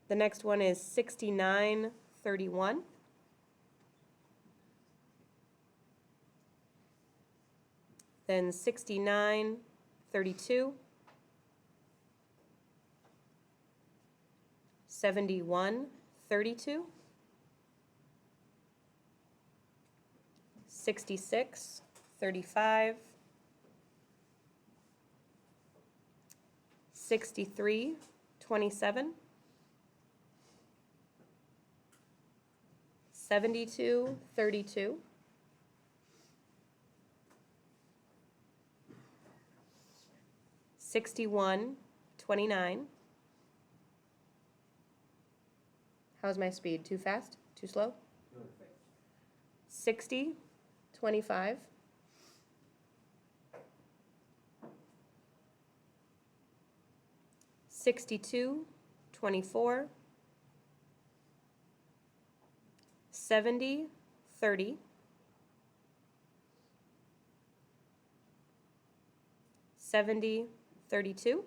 The next one is 6931. Then 6932. 7132. 6635. 6327. 7232. 6129. How's my speed? Too fast? Too slow? 6025. 6224. 7030. 7032.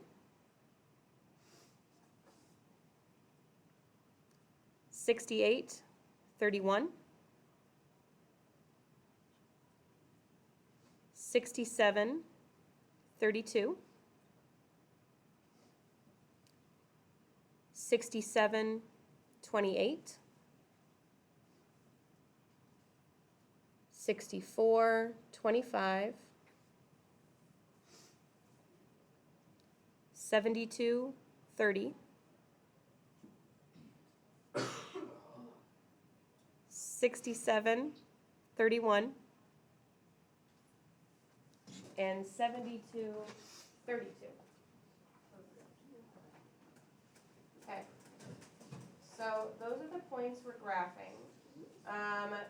6831. 6732. 6728. 6425. 7230. 6731. And 7232. Okay. So those are the points we're graphing.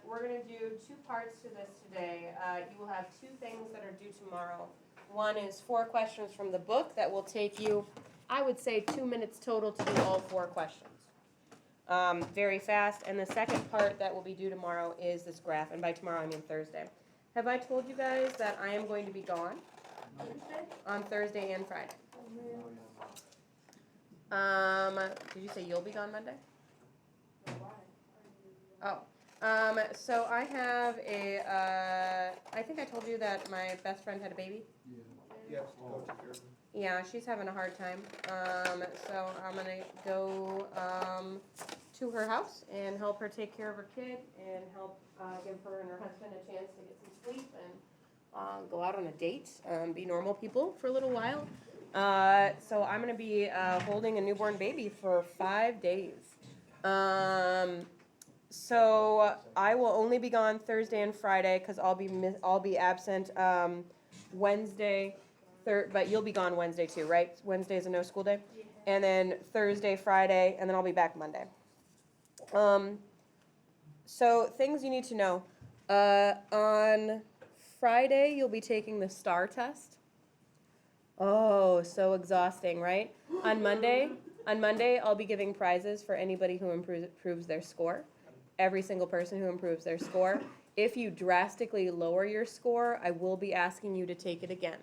We're going to do two parts to this today. You will have two things that are due tomorrow. One is 4 questions from the book that will take you, I would say, 2 minutes total to do all 4 questions. Very fast. And the second part that will be due tomorrow is this graph. And by tomorrow, I mean Thursday. Have I told you guys that I am going to be gone? On Thursday and Friday. Did you say you'll be gone Monday? Oh. So I have I think I told you that my best friend had a baby. Yeah. Yes. Yeah, she's having a hard time. So I'm gonna go to her house and help her take care of her kid and help give her and her husband a chance to get some sleep and go out on a date, be normal people for a little while. So I'm gonna be holding a newborn baby for 5 days. So I will only be gone Thursday and Friday because I'll be absent Wednesday, but you'll be gone Wednesday too, right? Wednesday is a no school day, and then Thursday, Friday, and then I'll be back Monday. So things you need to know. On Friday you'll be taking the STAR test. Oh, so exhausting, right? On Monday I'll be giving prizes for anybody who improves their score. Every single person who improves their score. If you drastically lower your score, I will be asking you to take it again.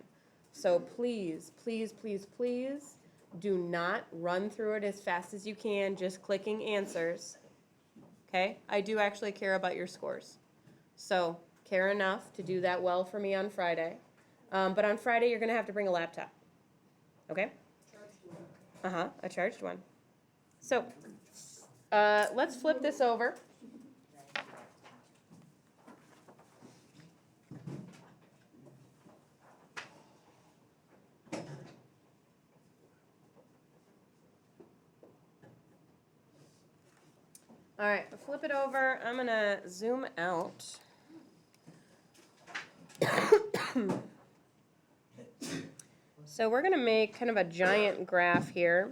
So please, please, please, please do not run through it as fast as you can, just clicking answers. Okay? I do actually care about your scores. So care enough to do that well for me on Friday. But on Friday, you're going to have to bring a laptop. Okay? A charged one. So let's flip this over. All right, flip it over. I'm going to zoom out. So we're going to make kind of a giant graph here.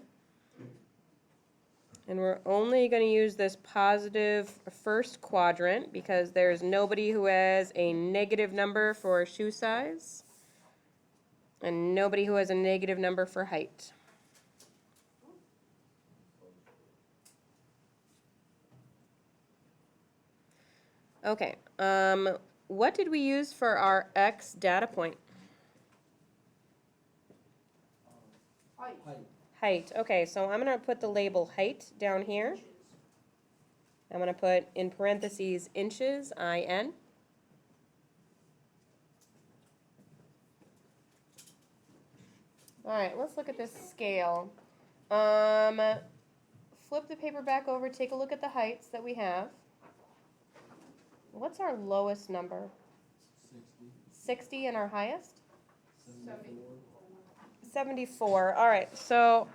And we're only going to use this positive first quadrant because there's nobody who has a negative number for shoe size and nobody who has a negative number for height. Okay, what did we use for our X data point? height. Okay, so I'm gonna put the label height down here. I'm gonna put in parentheses inches, IN. All right, let's look at this scale. Flip the paper back over, take a look at the heights that we have. What's our lowest number? 60 and our highest? 74. All right, so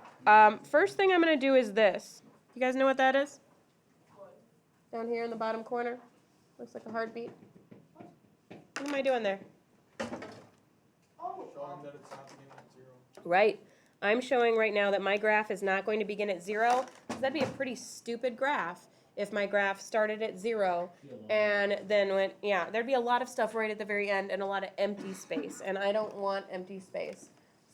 first thing I'm going to do is this. You guys know what that is? Down here in the bottom corner. Looks like a heartbeat. What am I doing there? Showing that it's not beginning at 0. Right. I'm showing right now that my graph is not going to begin at 0. So that'd be a pretty stupid graph if my graph started at 0 and then went, yeah, there'd be a lot of stuff right at the very end and a lot of empty space, and I don't want empty space.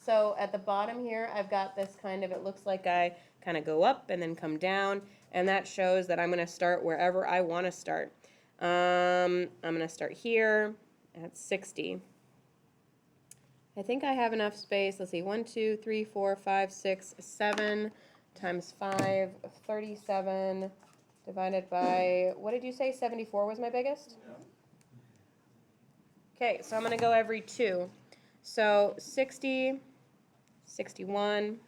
So at the bottom here, I've got this kind of, it looks like I kind of go up and then come down, and that shows that I'm going to start wherever I want to start. I'm going to start here at 60. I think I have enough space. Let's see, 1, 2, 3, 4, 5, 6, 7 times 5, 37 divided by, what did you say, 74 was my biggest? Yeah. Okay, so I'm going to go every 2. So 60, 61,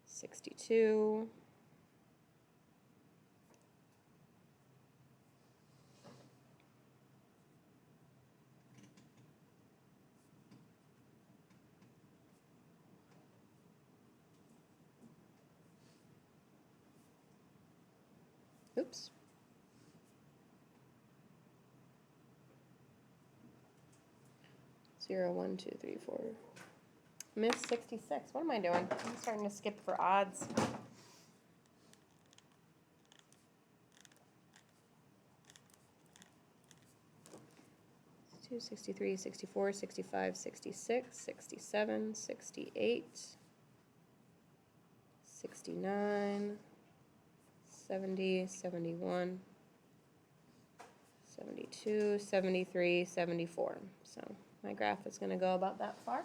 62, oops. Zero, 1, 2, 3, 4. Miss 66. What am I doing? I'm starting to skip for odds. Two, 63, 64, 65, 66, 67, 68, 69, 70, 71, 72, 73, 74. So my graph is going to go about that far.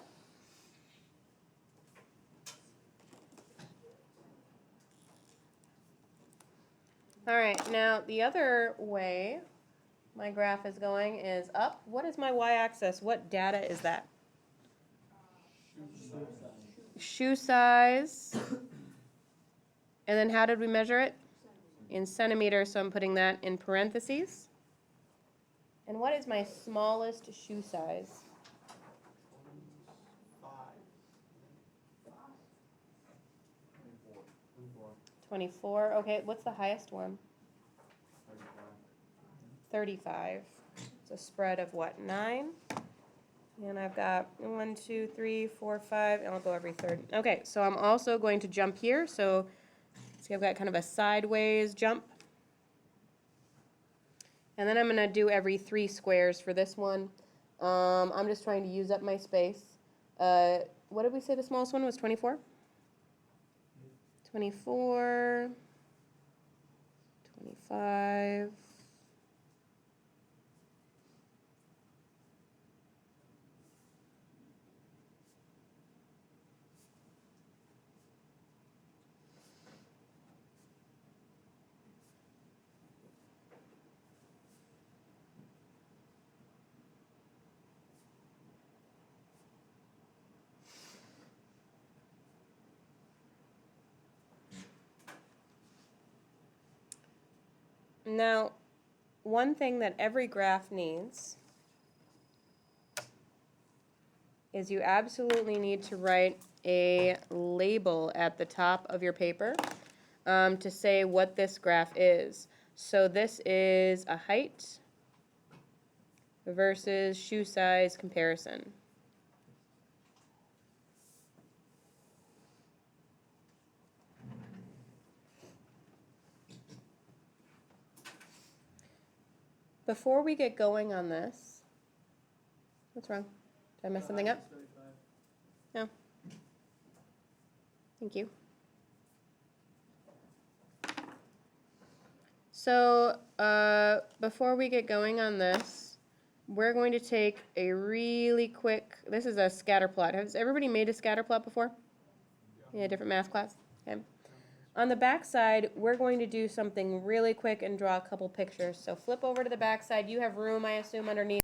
All right, now the other way my graph is going is up. What is my y-axis? What data is that? Shoe size. And then how did we measure it? In centimeters, so I'm putting that in parentheses. And what is my smallest shoe size? 5. 24. Okay, what's the highest one? 35. It's a spread of what, 9? And I've got 1, 2, 3, 4, 5, and I'll go every third. Okay, so I'm also going to jump here. So see, I've got kind of a sideways jump. And then I'm going to do every 3 squares for this one. I'm just trying to use up my space. What did we say the smallest one was, 24? 24, 25. Now, one thing that every graph needs is you absolutely need to write a label at the top of your paper to say what this graph is. So this is a height versus shoe size comparison. Before we get going on this, what's wrong? Did I mess something up? No. Thank you. So before we get going on this, we're going to take a really quick, this is a scatter plot. Has everybody made a scatter plot before? Yeah, different math class. Okay. On the back side, we're going to do something really quick and draw a couple pictures. So flip over to the back side. You have room, I assume, underneath.